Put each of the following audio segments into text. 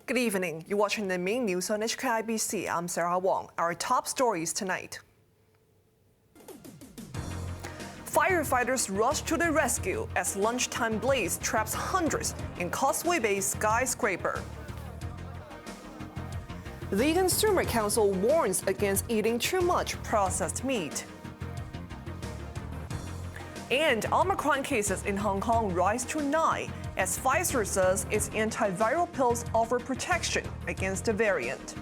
Good evening. You're watching the main news on HKIBC. I'm Sarah Wong. Our top stories tonight. Firefighters rush to the rescue as lunchtime blaze traps hundreds in Causeway Bay skyscraper. The Consumer Council warns against eating too much processed meat. And Omicron cases in Hong Kong rise to 9 as Pfizer says its antiviral pills offer protection against the variant.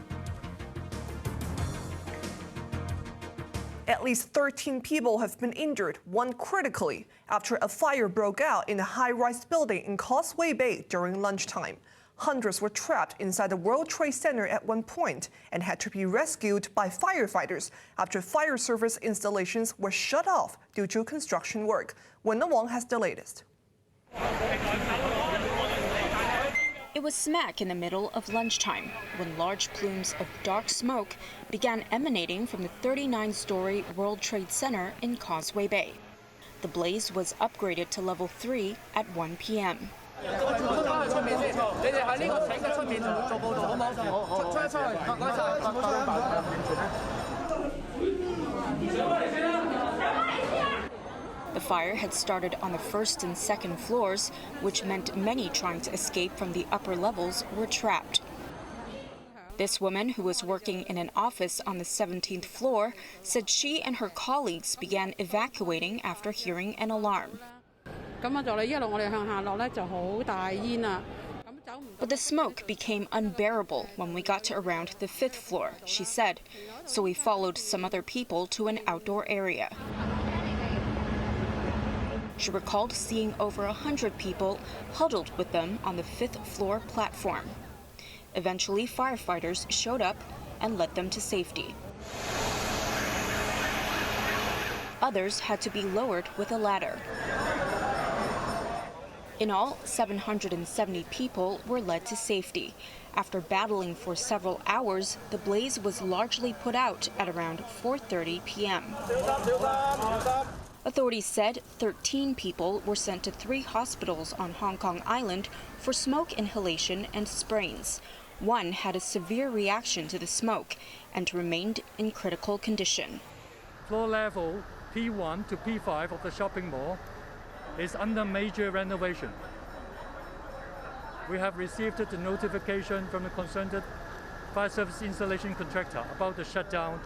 At least 13 people have been injured, one critically, after a fire broke out in a high-rise building in Causeway Bay during lunchtime. Hundreds were trapped inside the World Trade Center at one point and had to be rescued by firefighters after fire service installations were shut off due to construction work. Wong has the latest. It was smack in the middle of lunchtime when large plumes of dark smoke began emanating from the 39-story World Trade Center in Causeway Bay. The blaze was upgraded to level 3 at 1 p.m. The fire had started on the first and second floors, which meant many trying to escape from the upper levels were trapped. This woman, who was working in an office on the 17th floor, said she and her colleagues began evacuating after hearing an alarm. But the smoke became unbearable when we got to around the 5th floor, she said, so we followed some other people to an outdoor area. She recalled seeing over 100 people huddled with them on the 5th floor platform. Eventually, firefighters showed up and led them to safety. Others had to be lowered with a ladder. In all, 770 people were led to safety. After battling for several hours, the blaze was largely put out at around 4:30 p.m. Authorities said 13 people were sent to 3 hospitals on Hong Kong Island for smoke inhalation and sprains. One had a severe reaction to the smoke and remained in critical condition. Floor level P1 to P5 of the shopping mall is under major renovation. We have received the notification from the concerned fire service installation contractor about the shutdown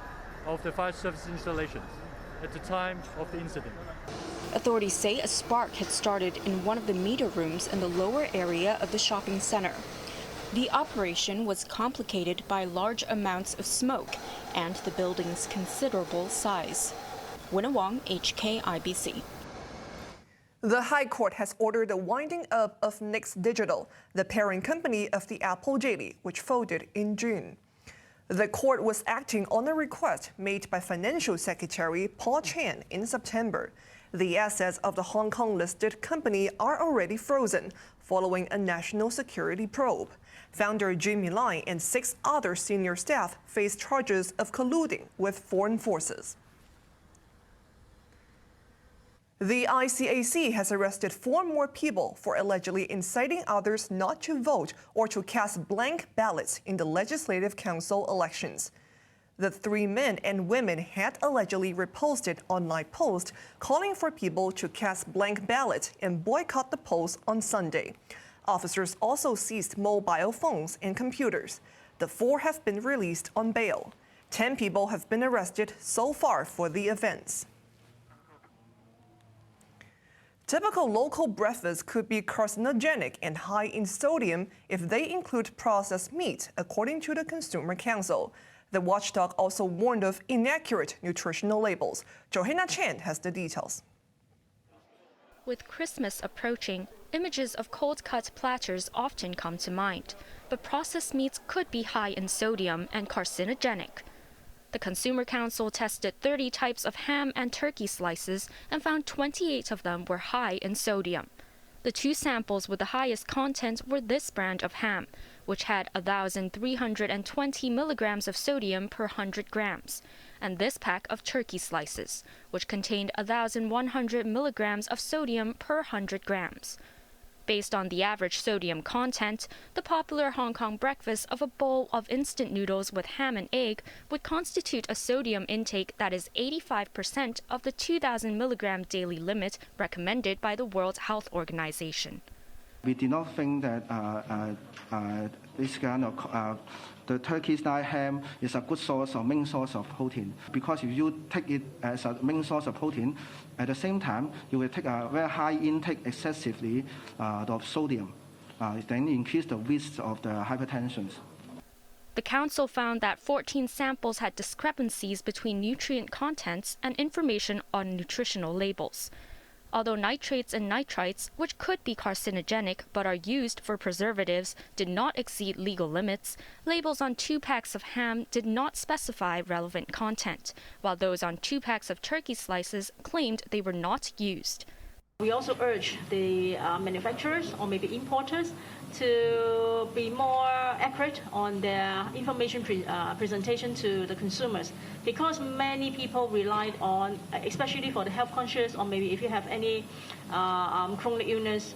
of the fire service installations at the time of the incident. Authorities say a spark had started in one of the meter rooms in the lower area of the shopping center. The operation was complicated by large amounts of smoke and the building's considerable size. Wong, HKIBC. The High Court has ordered the winding up of Nix Digital, the parent company of the Apple Daily, which folded in June. The court was acting on a request made by Financial Secretary Paul Chan in September. The assets of the Hong Kong-listed company are already frozen following a national security probe. Founder Jimmy Lai and 6 other senior staff face charges of colluding with foreign forces. The ICAC has arrested 4 more people for allegedly inciting others not to vote or to cast blank ballots in the Legislative Council elections. The 3 men and women had allegedly reposted online posts calling for people to cast blank ballots and boycott the polls on Sunday. Officers also seized mobile phones and computers. The 4 have been released on bail. 10 people have been arrested so far for the events. Typical local breakfasts could be carcinogenic and high in sodium if they include processed meat, according to the Consumer Council. The watchdog also warned of inaccurate nutritional labels. Johanna Chan has the details. With Christmas approaching, images of cold-cut platters often come to mind, but processed meats could be high in sodium and carcinogenic. The Consumer Council tested 30 types of ham and turkey slices and found 28 of them were high in sodium. The 2 samples with the highest content were this brand of ham, which had 1,320 milligrams of sodium per 100 grams, and this pack of turkey slices, which contained 1,100 milligrams of sodium per 100 grams. Based on the average sodium content, the popular Hong Kong breakfast of a bowl of instant noodles with ham and egg would constitute a sodium intake that is 85% of the 2,000 milligram daily limit recommended by the World Health Organization. We did not think that this kind of the turkey-style ham is a good source or main source of protein, because if you take it as a main source of protein, at the same time you will take a very high intake excessively of sodium, then increase the risk of the hypertension. The council found that 14 samples had discrepancies between nutrient contents and information on nutritional labels. Although nitrates and nitrites, which could be carcinogenic but are used for preservatives, did not exceed legal limits, labels on 2 packs of ham did not specify relevant content, while those on 2 packs of turkey slices claimed they were not used. We also urge the manufacturers or maybe importers to be more accurate on their information presentation to the consumers, because many people relied on, especially for the health conscious, or maybe if you have any chronic illness,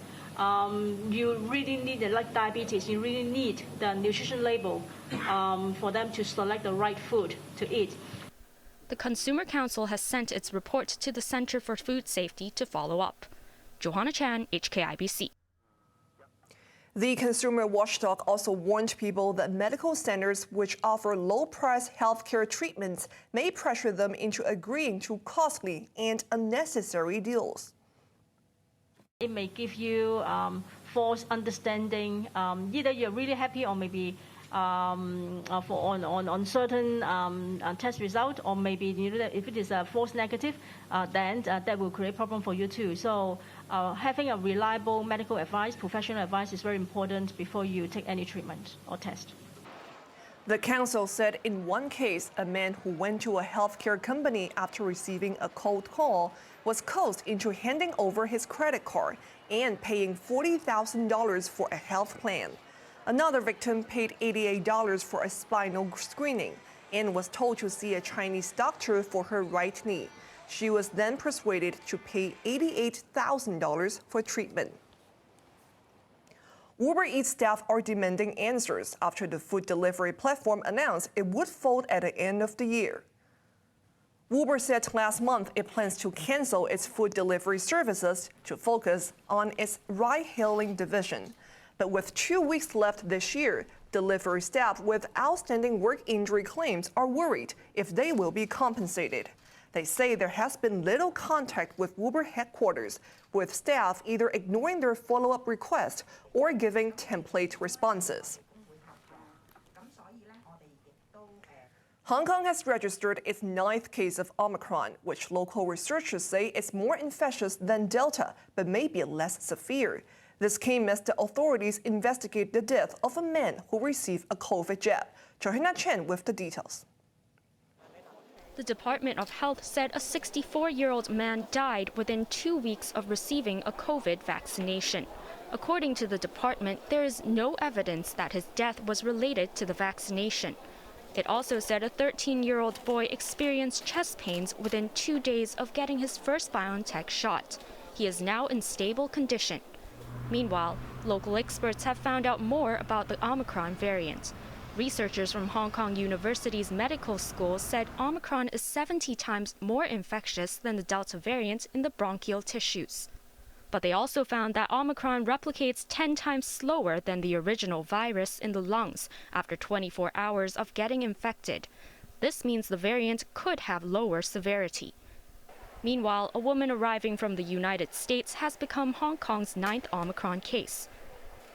you really need, like diabetes, you really need the nutrition label for them to select the right food to eat. The Consumer Council has sent its report to the Center for Food Safety to follow up. Johanna Chan, HKIBC. The consumer watchdog also warned people that medical centers which offer low-price healthcare treatments may pressure them into agreeing to costly and unnecessary deals. It may give you false understanding. Either you're really happy, or maybe on certain test result, or maybe if it is a false negative, then that will create problem for you too. So having a reliable medical advice, professional advice, is very important before you take any treatment or test. The council said in one case, a man who went to a healthcare company after receiving a cold call was coaxed into handing over his credit card and paying $40,000 for a health plan. Another victim paid $88 for a spinal screening and was told to see a Chinese doctor for her right knee. She was then persuaded to pay $88,000 for treatment. UberEats staff are demanding answers after the food delivery platform announced it would fold at the end of the year. Uber said last month it plans to cancel its food delivery services to focus on its ride-hailing division. But with 2 weeks left this year, delivery staff with outstanding work injury claims are worried if they will be compensated. They say there has been little contact with Uber headquarters, with staff either ignoring their follow-up requests or giving template responses. Hong Kong has registered its 9th case of Omicron, which local researchers say is more infectious than Delta, but may be less severe. This came as the authorities investigate the death of a man who received a COVID jab. Johanna Chen with the details. The Department of Health said a 64-year-old man died within 2 weeks of receiving a COVID vaccination. According to the department, there is no evidence that his death was related to the vaccination. It also said a 13-year-old boy experienced chest pains within 2 days of getting his first BioNTech shot. He is now in stable condition. Meanwhile, local experts have found out more about the Omicron variant. Researchers from Hong Kong University's medical school said Omicron is 70 times more infectious than the Delta variant in the bronchial tissues. But they also found that Omicron replicates 10 times slower than the original virus in the lungs after 24 hours of getting infected. This means the variant could have lower severity. Meanwhile, a woman arriving from the United States has become Hong Kong's 9th Omicron case.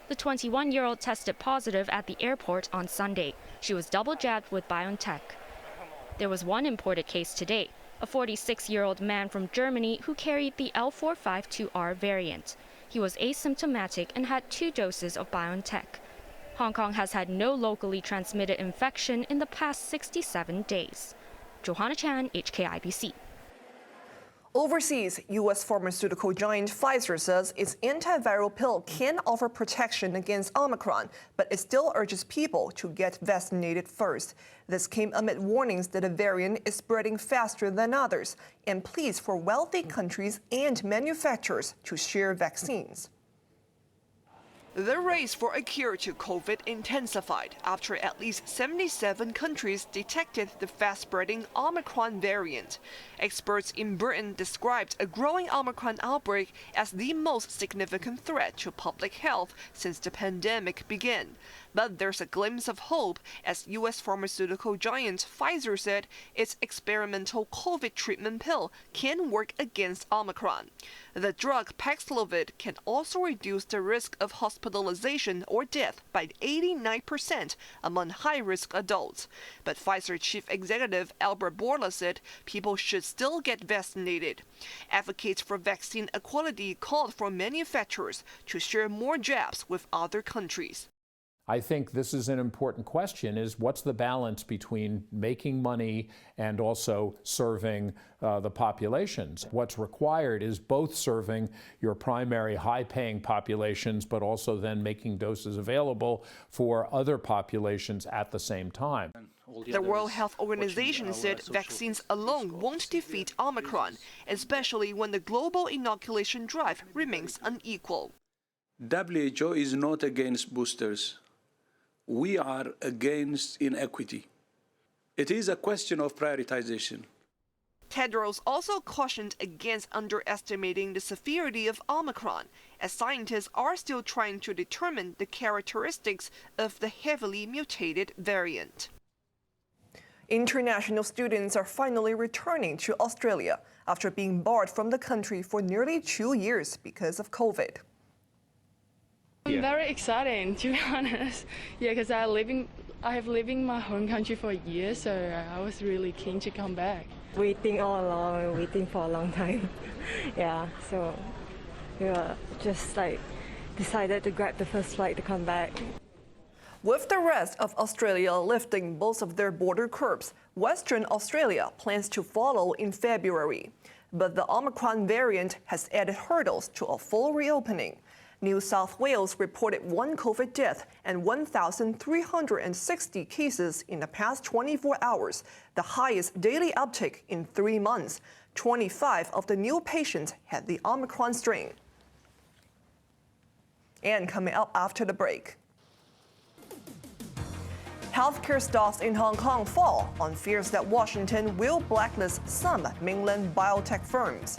The 21-year-old tested positive at the airport on Sunday. She was double jabbed with BioNTech. There was one imported case today, a 46-year-old man from Germany who carried the L452R variant. He was asymptomatic and had 2 doses of BioNTech. Hong Kong has had no locally transmitted infection in the past 67 days. Johanna Chan, HKIBC. Overseas, U.S. pharmaceutical giant Pfizer says its antiviral pill can offer protection against Omicron, but it still urges people to get vaccinated first. This came amid warnings that the variant is spreading faster than others and pleas for wealthy countries and manufacturers to share vaccines. The race for a cure to COVID intensified after at least 77 countries detected the fast-spreading Omicron variant. Experts in Britain described a growing Omicron outbreak as the most significant threat to public health since the pandemic began. But there's a glimpse of hope as U.S. pharmaceutical giant Pfizer said its experimental COVID treatment pill can work against Omicron. The drug Paxlovid can also reduce the risk of hospitalization or death by 89% among high-risk adults. But Pfizer chief executive Albert Bourla said people should still get vaccinated. Advocates for vaccine equality called for manufacturers to share more jabs with other countries. I think this is an important question, is what's the balance between making money and also serving the populations? What's required is both serving your primary high-paying populations, but also then making doses available for other populations at the same time. The World Health Organization said vaccines alone won't defeat Omicron, especially when the global inoculation drive remains unequal. WHO is not against boosters. We are against inequity. It is a question of prioritization. Tedros also cautioned against underestimating the severity of Omicron, as scientists are still trying to determine the characteristics of the heavily mutated variant. International students are finally returning to Australia after being barred from the country for nearly 2 years because of COVID. I'm very excited, to be honest. Yeah, because I have lived in my home country for a year, so I was really keen to come back. Waiting all along, waiting for a long time. Yeah, so we were just decided to grab the first flight to come back. With the rest of Australia lifting most of their border curbs, Western Australia plans to follow in February. But the Omicron variant has added hurdles to a full reopening. New South Wales reported 1 COVID death and 1,360 cases in the past 24 hours, the highest daily uptick in 3 months. 25 of the new patients had the Omicron strain. And coming up after the break. Healthcare stocks in Hong Kong fall on fears that Washington will blacklist some mainland biotech firms.